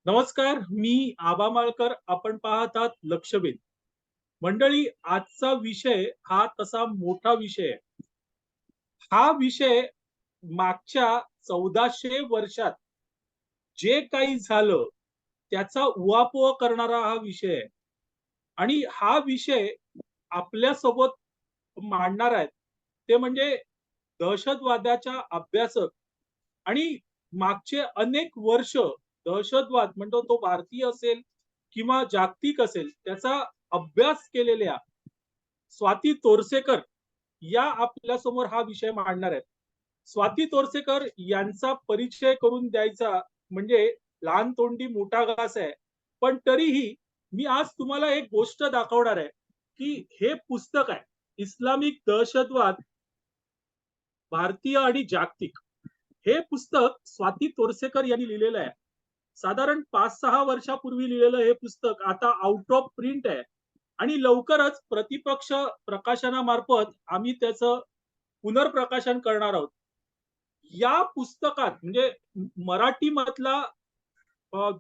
नमस्कार, मी आबा माळकर. आपण पाहत आहात लक्षवेध. मंडळी, आजचा विषय हा तसा मोठा विषय आहे. हा विषय मागच्या 1400 वर्षात जे काही झालं, त्याचा उहापोह करणारा हा विषय आहे. आणि हा विषय आपल्यासोबत मांडणार आहेत, ते म्हणजे दहशतवादाच्या अभ्यासक आणि मागचे अनेक वर्ष दहशतवाद म्हणतो तो भारतीय असेल किंवा जागतिक असेल, त्याचा अभ्यास केलेल्या स्वाती तोरसेकर या आपल्यासमोर हा विषय मांडणार आहेत. स्वाती तोरसेकर यांचा परिचय करून द्यायचा म्हणजे लहान तोंडी मोठा घास आहे. पण तरीही मी आज तुम्हाला एक गोष्ट दाखवणार आहे, की हे पुस्तक आहे, इस्लामिक दहशतवाद भारतीय आणि जागतिक. हे पुस्तक स्वाती तोरसेकर यांनी लिहिलेलं आहे. साधारण 5-6 वर्षापूर्वी लिहिलेलं हे पुस्तक आता आउट ऑफ प्रिंट आहे आणि लवकरच प्रतिपक्ष प्रकाशनामार्फत आम्ही त्याचं पुनर्प्रकाशन करणार आहोत. या पुस्तकात म्हणजे मराठीमधला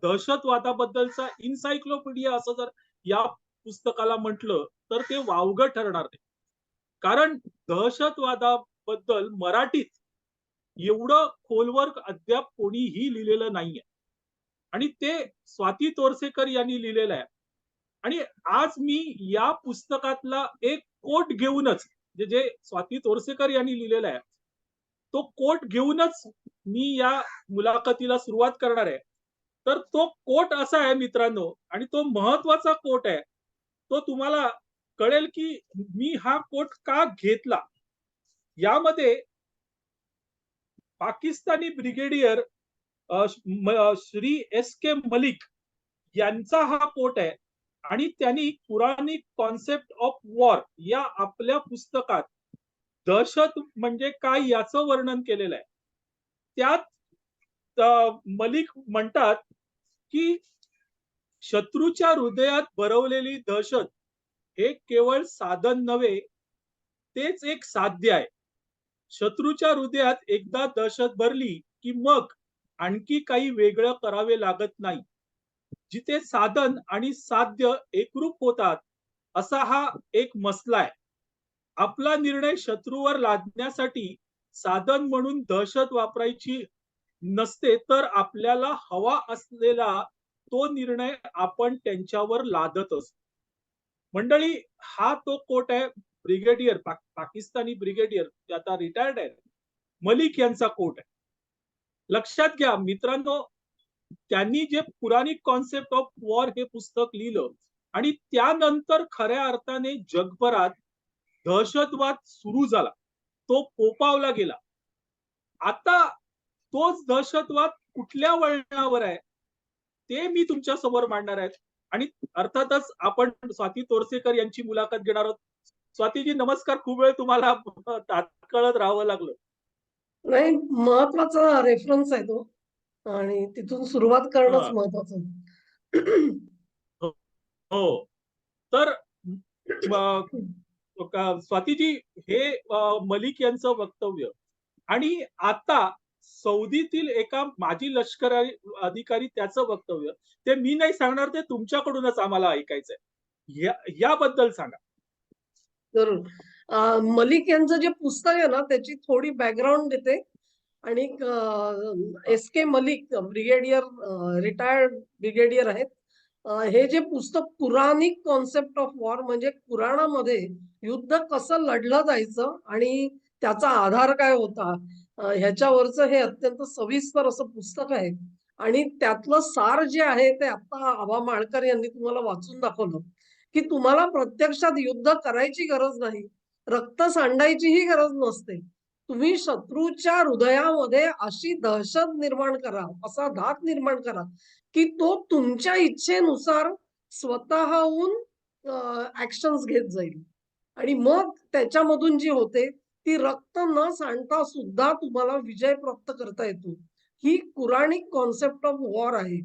दहशतवादाबद्दलचा इन्सायक्लोपीडिया असं जर या पुस्तकाला म्हटलं, तर ते वावगं ठरणार नाही. कारण दहशतवादाबद्दल मराठीत एवढं खोलवर अद्याप कोणीही लिहिलेलं नाहीये. आणि ते स्वाती तोरसेकर यांनी लिहिलेलं आहे. आणि आज मी या पुस्तकातला एक कोट घेऊनच जे स्वाती तोरसेकर यांनी लिहिलेला आहे, तो कोट घेऊनच मी या मुलाखतीला सुरुवात करणार आहे. तर तो कोट असा आहे मित्रांनो, आणि तो महत्वाचा कोट आहे. तो तुम्हाला कळेल की मी हा कोट का घेतला. यामध्ये पाकिस्तानी ब्रिगेडियर श्री एस के मलिक यांचा हा कोट आहे. आणि त्यांनी पुराणिक कॉन्सेप्ट ऑफ वॉर या आपल्या पुस्तकात दहशत म्हणजे काय याचं वर्णन केलेलं आहे. त्यात मलिक म्हणतात की शत्रूच्या हृदयात भरवलेली दहशत हे केवळ साधन नव्हे, तेच एक साध्य आहे. शत्रूच्या हृदयात एकदा दहशत भरली की मग आणखी काही वेगळं करावे लागत नाही. जिथे साधन आणि साध्य एकरूप होतात, असा हा एक मसला आहे. आपला निर्णय शत्रूवर लादण्यासाठी साधन म्हणून दहशत वापरायची नसते, तर आपल्याला हवा असलेला तो निर्णय आपण त्यांच्यावर लादत असतो. मंडळी, हा तो कोट आहे ब्रिगेडियर पाकिस्तानी ब्रिगेडियर, ते आता रिटायर्ड आहे, मलिक यांचा कोट आहे. लक्षात घ्या मित्रांनो, त्यांनी जे पुराणिक कॉन्सेप्ट ऑफ वॉर हे पुस्तक लिहिलं आणि त्यानंतर खऱ्या अर्थाने जगभरात दहशतवाद सुरू झाला, तो फोफावला गेला. आता तोच दहशतवाद कुठल्या वळणावर आहे, ते मी तुमच्या समोर मांडणार आहे. आणि अर्थातच आपण स्वाती तोरसेकर यांची मुलाखत घेणार आहोत. स्वातीजी नमस्कार. खूप वेळ तुम्हाला तात्काळत राहावं लागलं. नाही, महत्वाचा रेफरन्स आहे तो आणि तिथून सुरुवात करणंच हा. महत्वाचं. हो, हो. तर स्वातीजी, हे मलिक यांचं वक्तव्य आणि आता सौदीतील एका माजी लष्करी अधिकारी त्याचं वक्तव्य, ते मी नाही सांगणार, ते तुमच्याकडूनच आम्हाला ऐकायचंय. याबद्दल सांगा. जरूर. मलिक यांचं जे पुस्तक आहे ना, त्याची थोडी बॅकग्राऊंड देते. आणि एस के मलिक ब्रिगेडियर, रिटायर्ड ब्रिगेडियर आहेत. हे जे पुस्तक पुराणिक कॉन्सेप्ट ऑफ वॉर म्हणजे पुराणामध्ये युद्ध कसं लढलं जायचं आणि त्याचा आधार काय होता, ह्याच्यावरचं हे अत्यंत सविस्तर असं पुस्तक आहे. आणि त्यातलं सार जे आहे ते आता आबा माळकर यांनी तुम्हाला वाचून दाखवलं, की तुम्हाला प्रत्यक्षात युद्ध करायची गरज नाही, रक्त सांडायचीही गरज नसते. तुम्ही शत्रूच्या हृदयामध्ये अशी दहशत निर्माण करा, असा धाक निर्माण करा, की तो तुमच्या इच्छेनुसार स्वतःहून ऍक्शन्स घेत जाईल. आणि मग त्याच्यामधून जी होते ती रक्त न सांडता सुद्धा तुम्हाला विजय प्राप्त करता येतो. ही पुराणिक कॉन्सेप्ट ऑफ वॉर आहे.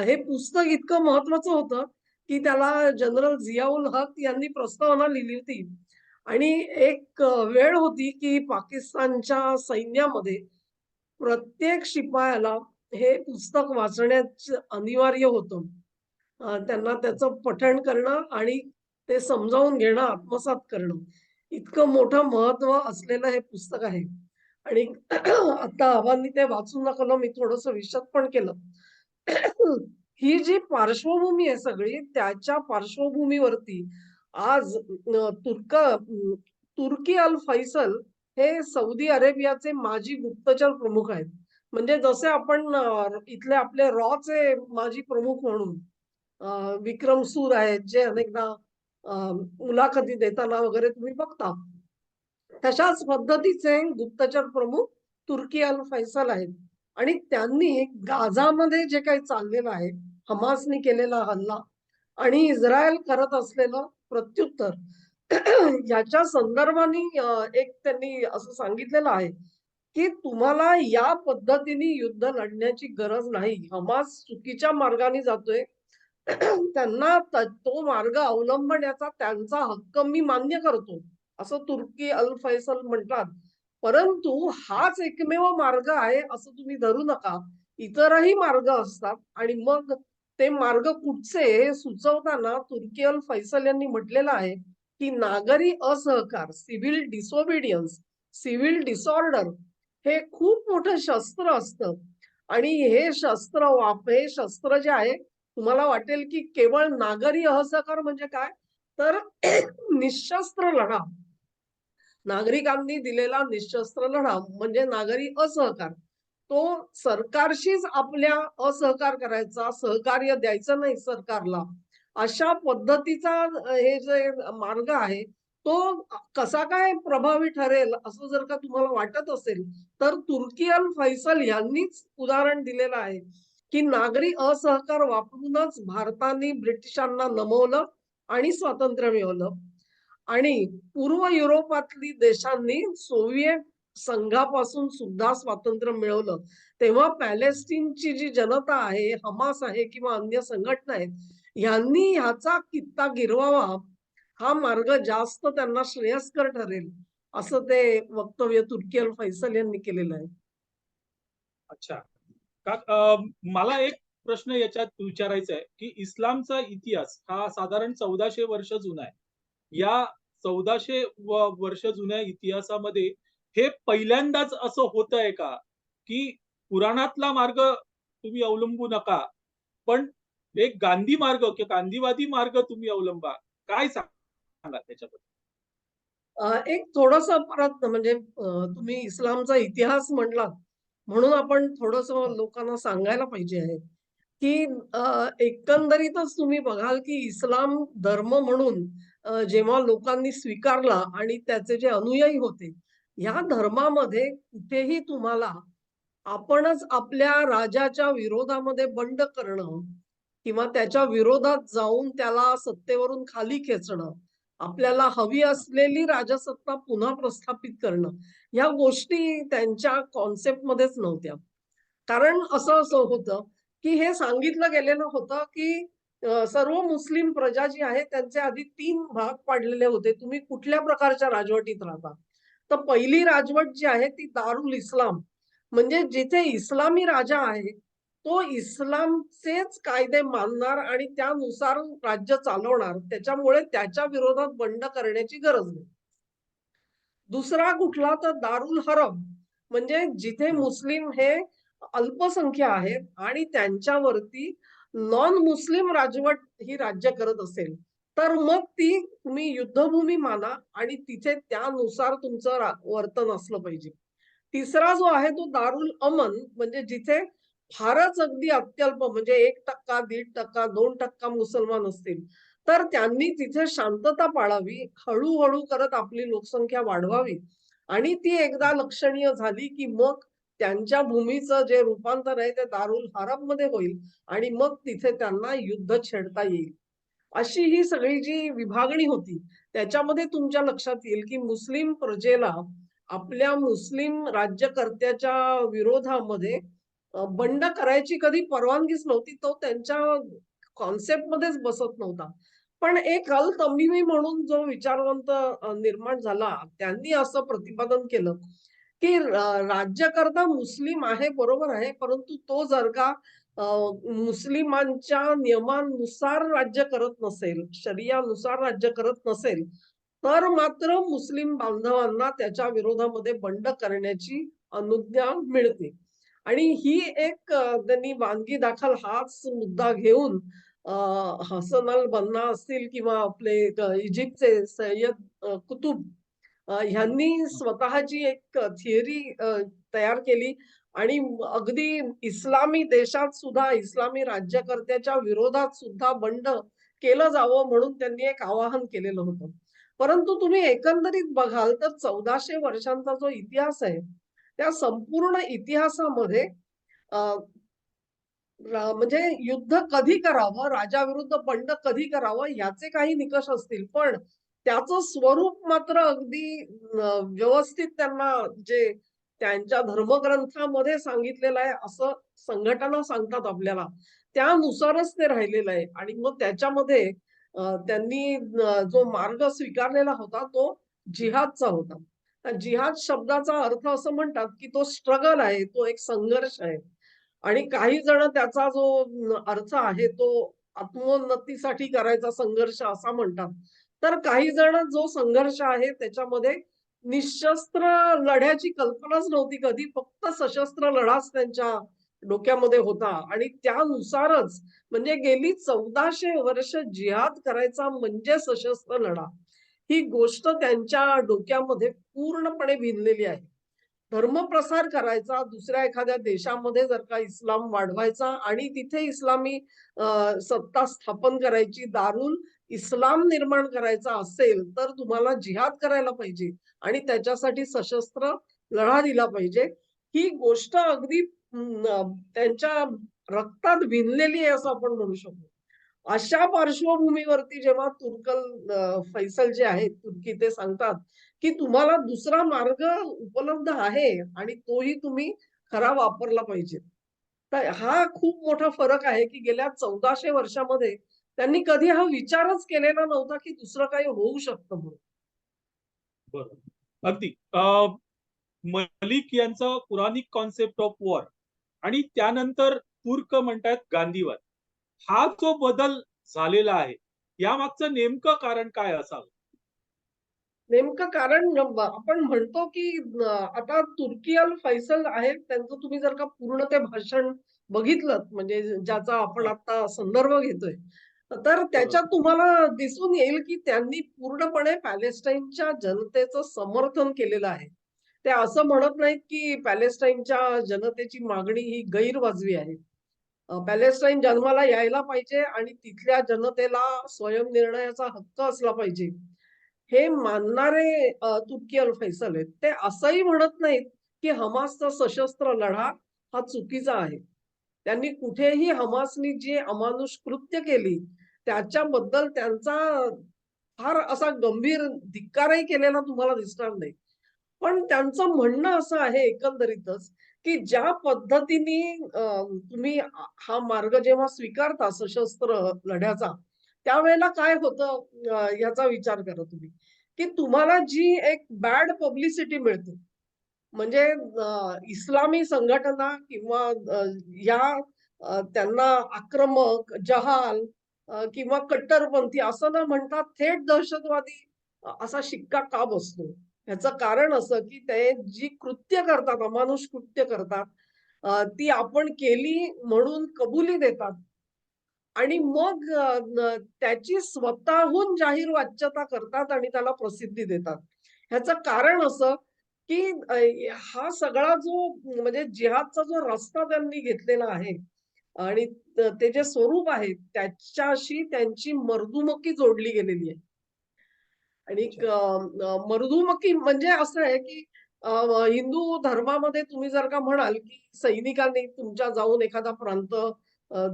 हे पुस्तक इतकं महत्वाचं होतं की त्याला जनरल जियाउल हक यांनी प्रस्तावना लिहिली होती. आणि एक वेळ होती की पाकिस्तानच्या सैन्यामध्ये प्रत्येक शिपायाला हे पुस्तक वाचण्याचं अनिवार्य होतं. त्यांना त्याचं पठण करणं आणि ते समजावून घेणं, आत्मसात करणं, इतकं मोठं महत्व असलेलं हे पुस्तक आहे. आणि आता आबांनी ते वाचून दाखवलं, मी थोडंसं विशद पण केलं. ही जी पार्श्वभूमी आहे सगळी, त्याच्या पार्श्वभूमीवरती आज तुर्की अल फैसल हे सौदी अरेबियाचे माजी गुप्तचर प्रमुख आहेत. म्हणजे जसे आपण इथले आपले रॉचे माजी प्रमुख म्हणून विक्रम सूद आहेत, जे अनेकदा अ, मुलाखती देताना वगैरे तुम्ही बघता. तशाच पद्धतीचे गुप्तचर प्रमुख तुर्की अल फैसल आहेत. आणि त्यांनी गाझामध्ये जे काही चाललेलं आहे, हमासनी केलेला हल्ला आणि इस्रायल करत असलेलं प्रत्युत्तर याच्या संदर्भाने एक त्यांनी असं सांगितलेलं आहे, की तुम्हाला या पद्धतीने युद्ध लढण्याची गरज नाही. हमास चुकीच्या मार्गाने जातोय. त्यांना तो मार्ग अवलंबण्याचा त्यांचा हक्क मी मान्य करतो, असं तुर्की अल फैसल म्हणतात. परंतु हाच एकमेव मार्ग आहे असं तुम्ही धरू नका. इतरही मार्ग असतात आणि मग ते मार्ग कुठचे हे सुचवताना तुर्की अल फैसल यांनी म्हटलेलं आहे, की नागरी असहकार, सिव्हिल डिसोबिडियन्स, सिव्हिल डिसऑर्डर हे खूप मोठं शस्त्र असतं. आणि हे शस्त्र जे आहे, तुम्हाला वाटेल की केवळ नागरी असहकार म्हणजे काय? तर निशस्त्र लढा. नागरिकांनी दिलेला निशस्त्र लढा म्हणजे नागरी असहकार. तो सरकारशीच आपल्या असहकार करायचा, सहकार्य द्यायचं नाही सरकारला. अशा पद्धतीचा हे जे मार्ग आहे, तो कसा काय प्रभावी ठरेल असं जर का तुम्हाला वाटत असेल, तर तुर्की अल फैसल यांनीच उदाहरण दिलेलं आहे, की नागरी असहकार वापरूनच भारताने ब्रिटिशांना नमवलं आणि स्वातंत्र्य मिळवलं. आणि पूर्व युरोपातली देशांनी सोव्हिएट संघापासून सुद्धा स्वातंत्र्य मिळवलं. तेव्हा पॅलेस्टीनची जी जनता आहे, हमास आहे किंवा अन्य संघटना आहेत, यांनी ह्याचा कित्ता गिरवावा. हा मार्ग जास्त त्यांना श्रेयस्कर ठरेल, असं ते वक्तव्य तुर्की अल फैसल यांनी केलेलं आहे. अच्छा. मला एक प्रश्न याच्यात विचारायचा आहे, की इस्लामचा इतिहास हा साधारण 1400 वर्ष जुना आहे. या 1400 वर्ष जुन्या इतिहासामध्ये हे पहिल्यांदाच असं होतंय का, की पुराणातला मार्ग तुम्ही अवलंबू नका, पण एक गांधी मार्ग किंवा गांधीवादी मार्ग तुम्ही अवलंबा. काय सांगाल त्याच्याबद्दल? एक थोडंसं परत म्हणजे तुम्ही इस्लामचा इतिहास म्हणलात, म्हणून आपण थोडंसं लोकांना सांगायला पाहिजे आहे, की एकंदरीतच तुम्ही बघाल, की इस्लाम धर्म म्हणून जेव्हा लोकांनी स्वीकारला आणि त्याचे जे अनुयायी होते, ह्या धर्मामध्ये कुठेही तुम्हाला आपणच आपल्या राजाच्या विरोधामध्ये बंड करणं किंवा त्याच्या विरोधात जाऊन त्याला सत्तेवरून खाली खेचणं, आपल्याला हवी असलेली राजसत्ता पुन्हा प्रस्थापित करणं, ह्या गोष्टी त्यांच्या कॉन्सेप्टमध्येच नव्हत्या. कारण असं होतं, की हे सांगितलं गेलेलं होतं, की सर्व मुस्लिम प्रजा जी आहे त्यांचे आधी 3 भाग पाडलेले होते. तुम्ही कुठल्या प्रकारच्या राजवटीत राहता. तर पहिली राजवट जी आहे ती दारुल इस्लाम म्हणजे जिथे इस्लामी राजा आहे, तो इस्लामचेच कायदे मानणार आणि त्यानुसार राज्य चालवणार. त्याच्यामुळे त्याच्या विरोधात बंड करण्याची गरज नाही. दुसरा कुठला तर दारुल हरम म्हणजे जिथे मुस्लिम हे अल्पसंख्या आहेत आणि त्यांच्यावरती नॉन मुस्लिम राजवट ही राज्य करत असेल, तर मग ती तुम्ही युद्धभूमी माना आणि तिथे त्यानुसार तुमचं वर्तन असलं पाहिजे. तिसरा जो आहे तो दारुल अमन म्हणजे जिथे फारच अगदी अत्यल्प म्हणजे 1%, 1.5%, 2% मुसलमान असतील, तर त्यांनी तिथे शांतता पाळावी, हळू-हळू करत आपली लोकसंख्या वाढवावी आणि ती एकदा लक्षणीय झाली, की मग त्यांच्या भूमीचं जे रूपांतर आहे ते दारुल हरममध्ये होईल आणि मग तिथे त्यांना युद्ध छेडता येईल. अशी ही सगळी जी विभागणी होती, त्याच्यामध्ये तुमच्या लक्षात येईल, की मुस्लिम प्रजेला आपल्या मुस्लिम राज्यकर्त्याच्या विरोधामध्ये बंड करायची कधी परवानगीच नव्हती. तो त्यांच्या कॉन्सेप्टमध्येच बसत नव्हता. पण एक अल तमिमी म्हणून जो विचारवंत निर्माण झाला, त्यांनी असं प्रतिपादन केलं, की राज्यकर्ता मुस्लिम आहे, बरोबर आहे. परंतु तो जर का मुस्लिमांच्या नियमांनुसार राज्य करत नसेल, शरियानुसार राज्य करत नसेल, तर मात्र मुस्लिम बांधवांना त्याच्या विरोधामध्ये बंड करण्याची अनुज्ञा मिळते. आणि ही एक त्यांनी वानगी दाखल हाच मुद्दा घेऊन हसन अल बन्ना असतील किंवा आपले इजिप्तचे सय्यद कुतुब ह्यांनी स्वतःची एक थिअरी तयार केली आणि अगदी इस्लामी देशात सुद्धा इस्लामी राज्यकर्त्याच्या विरोधात सुद्धा बंड केलं जावं म्हणून त्यांनी एक आवाहन केलेलं होतं. परंतु तुम्ही एकंदरीत बघाल तर 1400 वर्षांचा जो इतिहास आहे, त्या संपूर्ण इतिहासामध्ये अ, म्हणजे युद्ध कधी करावं, राजाविरुद्ध बंड कधी करावं याचे काही निकष असतील. पण त्याचं स्वरूप मात्र अगदी व्यवस्थित त्यांना जे त्यांच्या धर्मग्रंथामध्ये सांगितलेलं आहे, असं संघटना सांगतात आपल्याला. त्यानुसारच ते राहिलेलं आहे आणि मग त्याच्यामध्ये त्यांनी जो मार्ग स्वीकारलेला होता तो जिहादचा होता. जिहाद शब्दाचा अर्थ असं म्हणतात, की तो स्ट्रगल आहे, तो एक संघर्ष आहे. आणि काही जण त्याचा जो अर्थ आहे तो आत्मोन्नतीसाठी करायचा संघर्ष असा म्हणतात. तर काही जण जो संघर्ष आहे त्याच्यामध्ये निशस्त्र लढ्याची कल्पनाच नव्हती कधी. फक्त सशस्त्र लढाच त्यांच्या डोक्यामध्ये होता आणि त्यानुसारच म्हणजे गेली 1400 वर्ष जिहाद करायचा म्हणजे सशस्त्र लढा. ही गोष्ट त्यांच्या डोक्यामध्ये पूर्णपणे भिनलेली आहे. धर्मप्रसार करायचा, दुसऱ्या एखाद्या देशामध्ये जर का इस्लाम वाढवायचा आणि तिथे इस्लामी सत्ता स्थापन करायची, दारुल इस्लाम निर्माण करायचा असेल, तर तुम्हाला जिहाद करायला पाहिजे आणि त्याच्यासाठी सशस्त्र लढा दिला पाहिजे. ही गोष्ट अगदी त्यांच्या रक्तात भिनलेली आहे असं आपण म्हणू शकतो. अशा पार्श्वभूमीवरती जेव्हा फैसल जे आहेत तुर्की ते सांगतात, की तुम्हाला दुसरा मार्ग उपलब्ध आहे आणि तोही तुम्ही खरा वापरला पाहिजे. तर हा खूप मोठा फरक आहे, की गेल्या 1400 वर्षामध्ये त्यांनी कधी हा विचारच केलेला नव्हता, की दुसरं काही होऊ शकतं म्हणून. बरोबर. अगदी. मलिक यांचं पुराणिक कॉन्सेप्ट ऑफ वॉर आणि त्यानंतर तुर्क म्हणतात गांधीवाद. हा जो बदल झालेला आहे, यामागचं नेमकं कारण काय असावं? नेमकं कारण आपण म्हणतो, की आता तुर्की अल फैसल आहेत, त्यांचं तुम्ही जर का पूर्ण ते भाषण बघितलंत, म्हणजे ज्याचा आपण हा, आता संदर्भ घेतोय, तर त्याच्यात बरोबर. तुम्हाला दिसून येईल, की त्यांनी पूर्णपणे पॅलेस्टाईनच्या जनतेचं समर्थन केलेलं आहे. ते असं म्हणत नाहीत, की पॅलेस्टाईनच्या जनतेची मागणी ही गैरवाजवी आहे. पॅलेस्टाईन जन्माला यायला पाहिजे आणि तिथल्या जनतेला स्वयंनिर्णयाचा हक्क असला पाहिजे. हे मानणारे तुर्की अल फैसल आहेत. ते असंही म्हणत नाहीत, की हमासचा सशस्त्र लढा हा चुकीचा आहे. त्यांनी कुठेही हमासनी जी अमानुष कृत्य केली, त्याच्याबद्दल त्यांचा फार असा गंभीर धिक्कारही केलेला तुम्हाला दिसणार नाही. पण त्यांचं म्हणणं असं आहे एकंदरीतच, की ज्या पद्धतीने तुम्ही हा मार्ग जेव्हा स्वीकारता सशस्त्र लढ्याचा, त्यावेळेला काय होतं याचा विचार करा तुम्ही, की तुम्हाला जी एक बॅड पब्लिसिटी मिळते. म्हणजे इस्लामी संघटना किंवा या त्यांना आक्रमक, जहाल किंवा कट्टरपंथी असं न म्हणता थेट दहशतवादी असा शिक्का का बसतो? ह्याचं कारण असं, की ते जी कृत्य करतात, अमानुष कृत्य करतात, ती आपण केली म्हणून कबुली देतात आणि मग त्याची स्वतःहून जाहीर वाच्यता करतात आणि त्याला प्रसिद्धी देतात. ह्याचं कारण असं, की हा सगळा जो म्हणजे जिहादचा जो रस्ता त्यांनी घेतलेला आहे आणि ते जे स्वरूप आहे त्याच्याशी त्यांची मर्दुमकी जोडली गेलेली आहे. आणि अच्छा. मर्दुमकी म्हणजे असं आहे, की हिंदू धर्मामध्ये तुम्ही जर का म्हणाल, की सैनिकांनी तुमच्या जाऊन एखादा प्रांत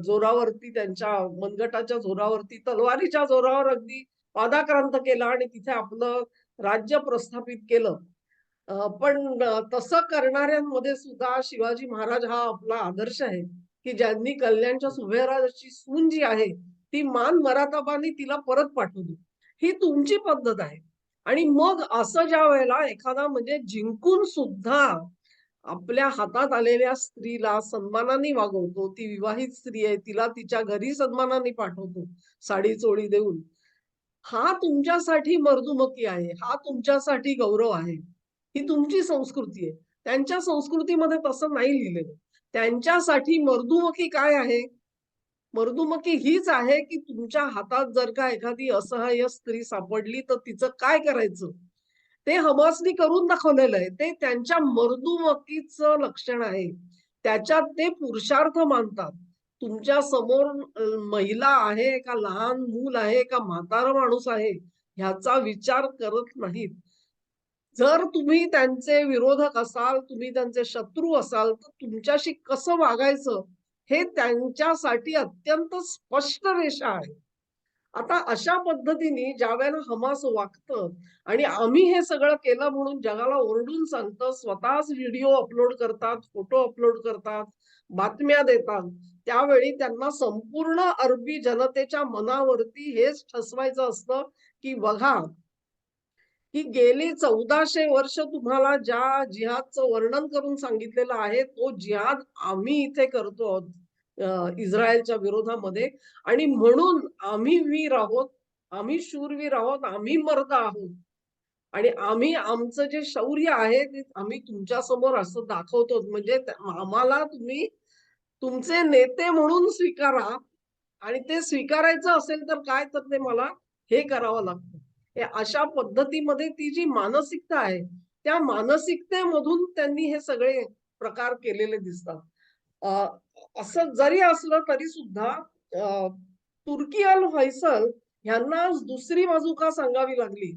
जोरावरती त्यांच्या मनगटाच्या जोरावरती, तलवारीच्या जोरावर अगदी पादाक्रांत केला आणि तिथे आपलं राज्य प्रस्थापित केलं. पण तसं करणाऱ्यांमध्ये सुद्धा शिवाजी महाराज हा आपला आदर्श आहे, की ज्यांनी कल्याणच्या सुभेदाराची सून जी आहे, ती मान मराताबांनी तिला परत पाठवली. ही तुमची पद्धत आहे. आणि मग असं ज्या वेळेला एखादा म्हणजे जिंकून सुद्धा आपल्या हातात आलेल्या स्त्रीला सन्मानाने वागवतो, ती विवाहित स्त्री आहे, तिला तिच्या घरी सन्मानाने पाठवतो, साडी चोळी देऊन. हा तुमच्यासाठी मर्दुमकी आहे, हा तुमच्यासाठी गौरव आहे. ही तुमची संस्कृती आहे. त्यांच्या संस्कृतीमध्ये तसं नाही लिहिलेलं. त्यांच्यासाठी मर्दुमकी काय आहे? मर्दुमकी हीच आहे, की तुमच्या हातात जर का एखादी असहाय्य स्त्री सापडली, तर तिचं काय करायचं? ते हमासनी करून दाखवलेलं आहे. ते त्यांच्या मर्दुमकीचं लक्षण आहे. त्याच्यात ते पुरुषार्थ मानतात. तुमच्या समोर महिला आहे का लहान मूल आहे का म्हातारा माणूस आहे, ह्याचा विचार करत नाहीत. जर तुम्ही त्यांचे विरोधक असाल, तुम्ही त्यांचे शत्रू असाल, तर तुमच्याशी कसं वागायचं हे त्यांच्यासाठी अत्यंत स्पष्ट रेषा आहे. आता अशा पद्धतीने ज्यावेळेला हमास वागतं आणि आम्ही हे सगळं केलं म्हणून जगाला ओरडून सांगतं, स्वतःच व्हिडिओ अपलोड करतात, फोटो अपलोड करतात, बातम्या देतात. त्यावेळी त्यांना संपूर्ण अरबी जनतेच्या मनावरती हेच ठसवायचं असतं, की बघा, की गेली 1400 वर्ष तुम्हाला ज्या जिहादचं वर्णन करून सांगितलेलं आहे, तो जिहाद आम्ही इथे करतो आहोत इस्रायलच्या विरोधामध्ये आणि म्हणून आम्ही वीर आहोत, आम्ही शूरवीर आहोत, आम्ही मर्द आहोत आणि आम्ही आमचं जे शौर्य आहे ते आम्ही तुमच्यासमोर असं दाखवतो. म्हणजे आम्हाला तुम्ही तुमचे नेते म्हणून स्वीकारा आणि ते स्वीकारायचं असेल तर काय तर ते मला हे करावं लागतं. हे अशा पद्धतीमध्ये ती जी मानसिकता आहे, त्या मानसिकतेमधून त्यांनी हे सगळे प्रकार केलेले दिसतात. अ, असं जरी असलं तरी सुद्धा तुर्की अल फैसल ह्यांना दुसरी बाजू का सांगावी लागली?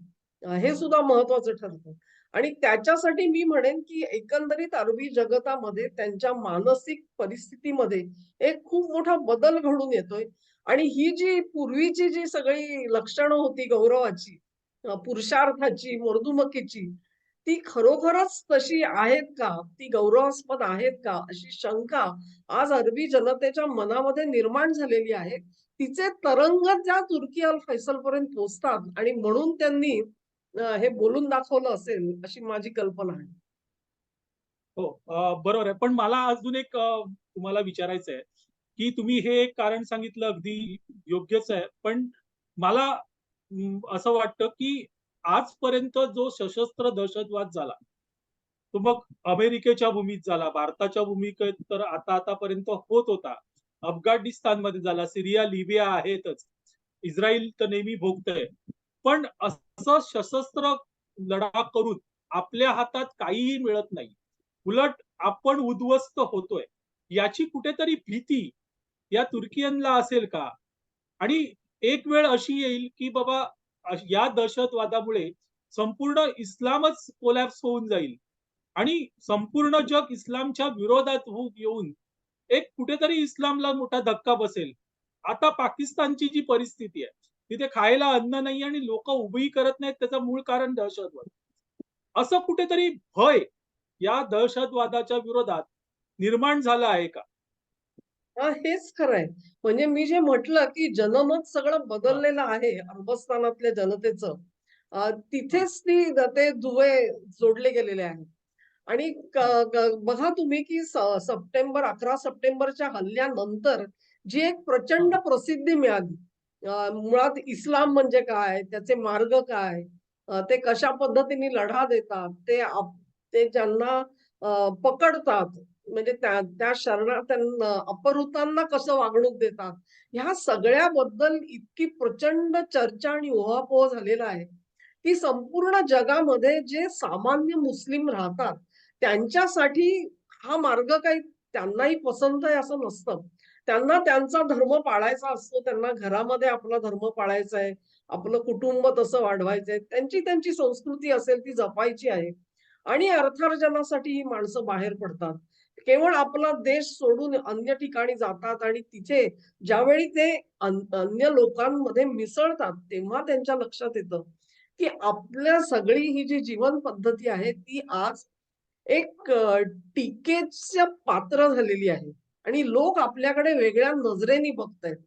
हे सुद्धा महत्वाचं ठरतं. आणि त्याच्यासाठी मी म्हणेन, की एकंदरीत अरबी जगतामध्ये त्यांच्या मानसिक परिस्थितीमध्ये एक खूप मोठा बदल घडून येतोय आणि ही जी पूर्वीची जी सगळी लक्षणं होती गौरवाची, पुरुषार्थाची, मर्दुमकीची, ती खरोखरच तशी आहेत का? ती गौरवास्पद आहेत का? अशी शंका आज अरबी जनतेच्या मनामध्ये निर्माण झालेली आहे. तिचे तरंग त्या तुर्की अल फैसलपर्यंत पोहोचतात आणि म्हणून त्यांनी हे बोलून दाखवलं असेल, अशी माझी कल्पना आहे. हो, बरोबर आहे. पण मला अजून एक तुम्हाला विचारायचं आहे, की तुम्ही हे एक कारण सांगितलं अगदी योग्यच आहे. पण मला असं वाटतं, की आजपर्यंत जो सशस्त्र दहशतवाद झाला, तो मग अमेरिकेच्या भूमीत झाला, भारताच्या भूमिकेत तर आतापर्यंत होत होता. अफगाणिस्तानमध्ये झाला, सिरिया, लिबिया आहेतच. इस्रायल तर नेहमी भोगतंय. पण असं सशस्त्र लढा करून आपल्या हातात काहीही मिळत नाही. उलट आपण उद्ध्वस्त होतोय. याची कुठेतरी भीती या तुर्कियनला असेल का? आणि एक वेळ अशी येईल, की बाबा या दहशतवादामुळे संपूर्ण इस्लामच कोलॅप्स होऊन जाईल आणि संपूर्ण जग इस्लामच्या विरोधात येऊन एक कुठेतरी इस्लामला मोठा धक्का बसेल. आता पाकिस्तानची जी परिस्थिती आहे, तिथे खायला अन्न नाही आणि लोक उभी करत नाहीत, त्याचं मूळ कारण दहशतवाद. असं कुठेतरी भय या दहशतवादाच्या विरोधात निर्माण झालं आहे का? हेच खरं आहे. म्हणजे मी जे म्हटलं, की जनमत सगळं हा, बदललेलं आहे अरबस्तानातल्या जनतेचं. हा, तिथेच ते दुवे जोडले गेलेले आहेत. आणि हा, बघा तुम्ही, की 11 सप्टेंबरच्या हल्ल्यानंतर जी एक हा, प्रचंड प्रसिद्धी मिळाली. मुळात इस्लाम म्हणजे काय? त्याचे मार्ग काय? ते कशा पद्धतीने लढा देतात? ते ज्यांना पकडतात म्हणजे त्या त्या शरणार्थ्यांना अपहृतांना कसं वागणूक देतात. ह्या सगळ्याबद्दल इतकी प्रचंड चर्चा आणि उहापोह झालेला आहे, की संपूर्ण जगामध्ये जे सामान्य मुस्लिम राहतात, त्यांच्यासाठी हा मार्ग काही त्यांनाही पसंत आहे असं नसतं. त्यांना त्यांचा धर्म पाळायचा असतो. त्यांना घरामध्ये आपला धर्म पाळायचा आहे. आपलं कुटुंब तसं वाढवायचंय. त्यांची त्यांची संस्कृती असेल ती जपायची आहे. आणि अर्थार्जनासाठी ही माणसं बाहेर पडतात. केवळ आपला देश सोडून अन्य ठिकाणी जातात आणि तिथे ज्यावेळी ते अन्य लोकांमध्ये मिसळतात, तेव्हा त्यांच्या लक्षात येतं, की आपल्या सगळी ही जी जीवन पद्धती आहे, ती आज एक टीकेचं पात्र झालेली आहे आणि लोक आपल्याकडे वेगळ्या नजरेने बघतायत.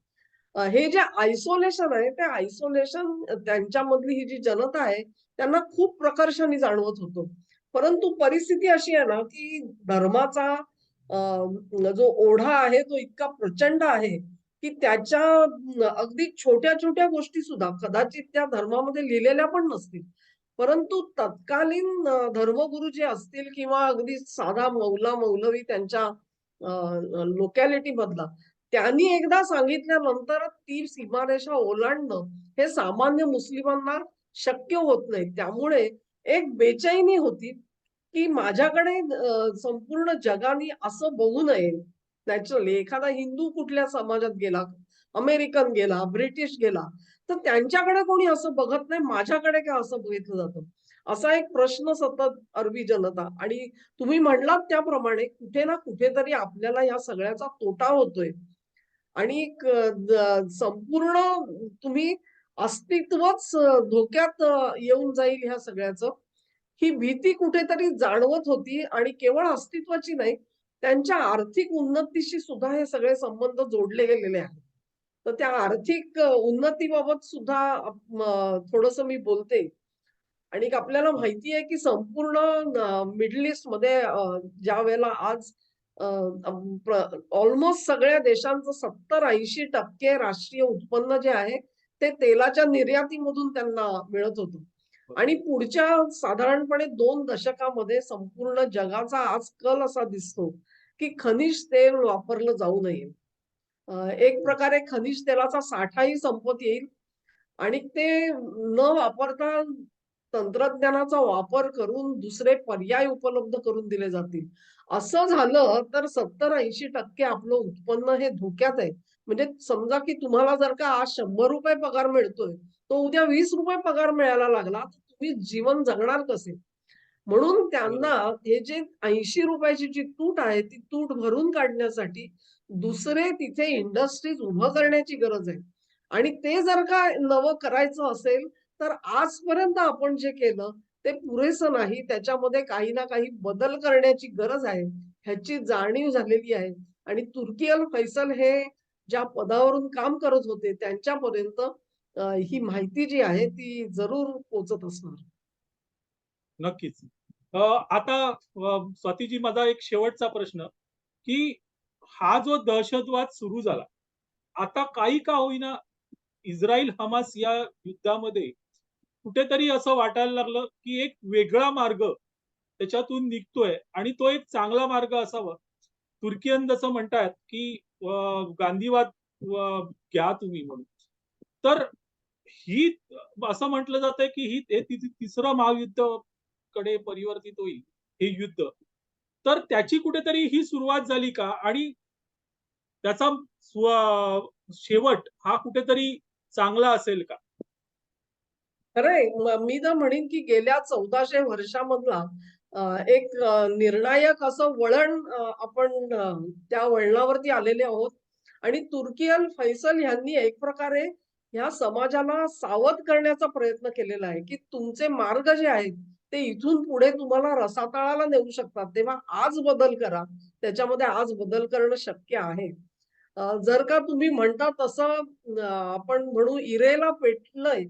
हे जे आयसोलेशन आहे, ते आयसोलेशन त्यांच्यामधली ही जी जनता आहे, त्यांना खूप प्रकर्षाने जाणवत होतं. परंतु परिस्थिती अशी आहे ना, की धर्माचा जो ओढा आहे, तो इतका प्रचंड आहे, की त्याच्या अगदी छोट्या-छोट्या गोष्टी सुद्धा कदाचित त्या धर्मामध्ये लिहिलेल्या पण नसतील. परंतु तत्कालीन धर्मगुरू जे असतील किंवा अगदी साधा मौलवी त्यांच्या लोकॅलिटी मधला, त्यांनी एकदा सांगितल्यानंतर ती सीमारेषा ओलांडणं हे सामान्य मुस्लिमांना शक्य होत नाही. त्यामुळे एक बेचैनी होती, की माझ्याकडे संपूर्ण जगाने असं बघू नये. नॅचरली एखादा हिंदू कुठल्या समाजात गेला, अमेरिकन गेला, ब्रिटिश गेला, तर त्यांच्याकडे कोणी असं बघत नाही, माझ्याकडे का असं बघितलं जातं? असा एक प्रश्न सतत अरबी जनता आणि तुम्ही म्हणलात त्याप्रमाणे कुठे ना कुठेतरी आपल्याला या सगळ्याचा तोटा होतोय. आणि संपूर्ण तुम्ही अस्तित्वच धोक्यात येऊन जाईल ह्या सगळ्याचं. ही भीती कुठेतरी जाणवत होती आणि केवळ अस्तित्वाची नाही, त्यांच्या आर्थिक उन्नतीशी सुद्धा हे सगळे संबंध जोडले गेलेले आहेत. तर त्या आर्थिक उन्नतीबाबत सुद्धा थोडंसं मी बोलते. आणि आपल्याला माहिती आहे, की संपूर्ण मिडल ईस्टमध्ये ज्यावेळेला आज ऑलमोस्ट सगळ्या देशांचं 70-80% राष्ट्रीय उत्पन्न जे आहे, ते तेलाच्या निर्यातीमधून त्यांना मिळत होतं. आणि पुढच्या साधारणपणे 2 दशकामध्ये संपूर्ण जगाचा आज कल असा दिसतो, की खनिज तेल वापरलं जाऊ नये. एक प्रकारे खनिज तेलाचा साठाही संपत येईल आणि ते न वापरता तंत्रज्ञानाचा वापर करून दुसरे पर्याय उपलब्ध करून दिले जातील. असं झालं तर 70-80% आपलं उत्पन्न हे धोक्यात आहे. म्हणजे समजा की तुम्हाला जर का आज ₹100 पगार मिळतोय, तो उद्या ₹20 पगार मिळायला लागला, तर तुम्ही जीवन जगणार कसे? म्हणून त्यांना बरोबर. हे जे ₹80 ची जी तूट आहे, ती तूट भरून काढण्यासाठी दुसरे तिथे इंडस्ट्रीज उभं करण्याची गरज आहे. आणि ते जर का नवं करायचं असेल, तर आजपर्यंत आपण जे केलं ते पुरेसं नाही. त्याच्यामध्ये काही ना काही बदल करण्याची गरज आहे. ह्याची जाणीव झालेली आहे. आणि तुर्की अल फैसल हे ज्या पदावरून काम करत होते त्यांच्यापर्यंत ही माहिती जी आहे ती जरूर पोहोचत असणार. नक्कीच. आता स्वातीजी माझा एक शेवटचा प्रश्न, की हा जो दहशतवाद सुरू झाला, आता काही का होईना इस्राईल हमास या युद्धामध्ये कुठेतरी असं वाटायला लागलं, की एक वेगळा मार्ग त्याच्यातून निघतोय आणि तो एक चांगला मार्ग असावा. तुर्कीयन जसं म्हणतात, की गांधीवाद घ्या तुम्ही म्हणून. तर ही असं म्हटलं जातंय, की तिसरं महायुद्ध कडे परिवर्तित होईल हे युद्ध. तर त्याची कुठेतरी ही सुरुवात झाली का? आणि त्याचा शेवट हा कुठेतरी चांगला असेल का? खरंय. मी तर म्हणेन, की गेल्या 1400 वर्षामधला एक निर्णायक असं वळण आपण त्या वळणावरती आलेले आहोत आणि तुर्की अल फैसल यांनी एक प्रकारे ह्या समाजाला सावध करण्याचा प्रयत्न केलेला आहे, की तुमचे मार्ग जे आहेत, ते इथून पुढे तुम्हाला रसातळाला नेऊ शकतात. तेव्हा आज बदल करा. त्याच्यामध्ये आज बदल करणं शक्य आहे. जर का तुम्ही म्हणता तसं आपण म्हणू इरेला पेटलंय,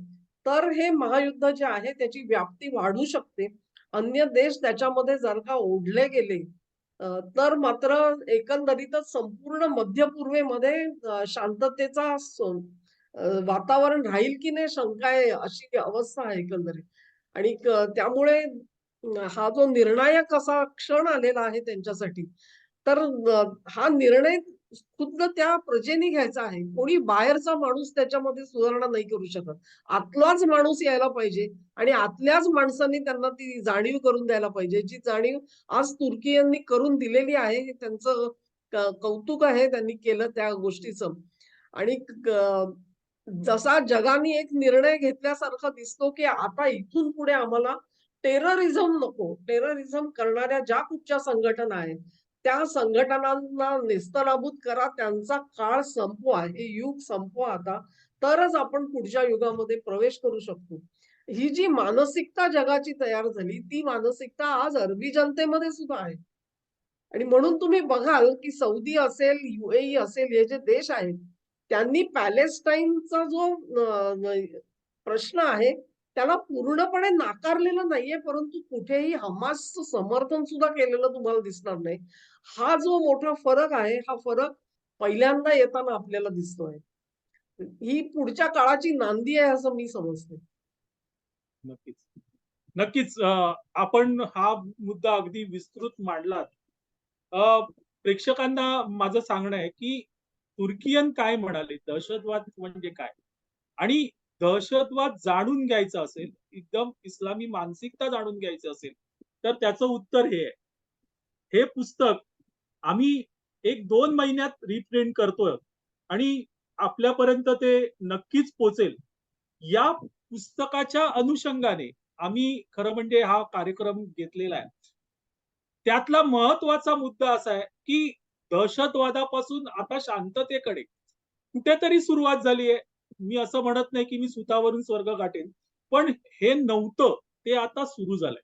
तर हे महायुद्ध जे आहे त्याची व्याप्ती वाढू शकते. अन्य देश त्याच्यामध्ये जर का ओढले गेले, तर मात्र एकंदरीतच संपूर्ण मध्य पूर्वेमध्ये शांततेचा वातावरण राहील की नाही शंका आहे, अशी अवस्था आहे एकंदरीत. आणि त्यामुळे हा जो निर्णायक असा क्षण आलेला आहे त्यांच्यासाठी, तर हा निर्णय खुद्द त्या प्रजेनी घ्यायचा आहे. कोणी बाहेरचा माणूस त्याच्यामध्ये सुधारणा नाही करू शकत. आतलाच माणूस यायला पाहिजे आणि आतल्याच माणसांनी त्यांना ती जाणीव करून द्यायला पाहिजे. जी जाणीव आज तुर्कीयांनी करून दिलेली आहे. हे त्यांचं कौतुक आहे त्यांनी केलं त्या गोष्टीचं. आणि जसा जगाने एक निर्णय घेतल्यासारखा दिसतो, की आता इथून पुढे आम्हाला टेररिझम नको. टेररिझम करणाऱ्या ज्या कुठच्या संघटना आहेत, त्या संघटनांना नेस्तनाबूत करा. त्यांचा काळ संपवा. हे युग संपवा आता. तरच आपण पुढच्या युगामध्ये प्रवेश करू शकतो. ही जी मानसिकता जगाची तयार झाली, ती मानसिकता आज अरबी जनतेमध्ये सुद्धा आहे. आणि म्हणून तुम्ही बघाल, की सौदी असेल, UAE असेल, हे जे देश आहेत, त्यांनी पॅलेस्टाईनचा जो प्रश्न आहे त्याला पूर्णपणे नाकारलेलं नाहीये, परंतु कुठेही हमासचं समर्थन सुद्धा केलेलं तुम्हाला दिसणार नाही. हा जो मोठा फरक आहे, हा फरक पहिल्यांदा येताना आपल्याला दिसतोय. ही पुढच्या काळाची नांदी आहे असं मी समजते. नक्कीच. नक्कीच आपण हा मुद्दा अगदी विस्तृत मांडलात. प्रेक्षकांना माझं सांगणं आहे, की तुर्कियन काय म्हणाले, दहशतवाद म्हणजे काय? आणि दहशतवाद जाणून घ्यायचा असेल, एकदम इस्लामी मानसिकता जाणून घ्यायची असेल, तर त्याचं उत्तर हे आहे. हे पुस्तक आम्ही 1-2 महिन्यात रिप्रिंट करतोय आणि आपल्यापर्यंत ते नक्कीच पोहोचेल. या पुस्तकाच्या अनुषंगाने आम्ही खरं म्हणजे हा कार्यक्रम घेतलेला आहे. त्यातला महत्वाचा मुद्दा असा आहे, की दहशतवादापासून आता शांततेकडे कुठेतरी सुरुवात झाली आहे. मी असं म्हणत नाही, की मी सुतावरून स्वर्ग गाठेन. पण हे नव्हतं, ते आता सुरू झालंय.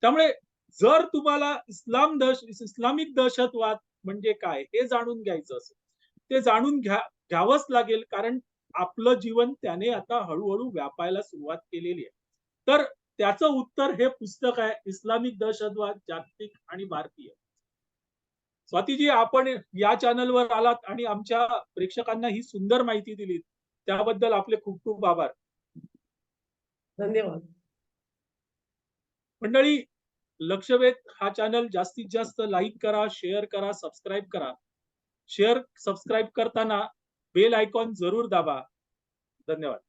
त्यामुळे जर तुम्हाला इस्लामिक दहशतवाद म्हणजे काय हे जाणून घ्यायचं असेल, ते जाणून घ्यावंच लागेल कारण आपलं जीवन त्याने आता हळू व्यापायला सुरुवात केलेली आहे. तर त्याचं उत्तर हे पुस्तक आहे, इस्लामिक दहशतवाद जागतिक आणि भारतीय. स्वातीजी, आपण या चॅनलवर आलात आणि आमच्या प्रेक्षकांना ही सुंदर माहिती दिलीत. त्याबद्दल आपले खूप खूप आभार. धन्यवाद. मंडळी, लक्षवेध हा चॅनल जास्तीत जास्त लाईक करा, शेअर करा, सबस्क्राईब करा. सबस्क्राईब करताना बेल आयकॉन जरूर दाबा. धन्यवाद.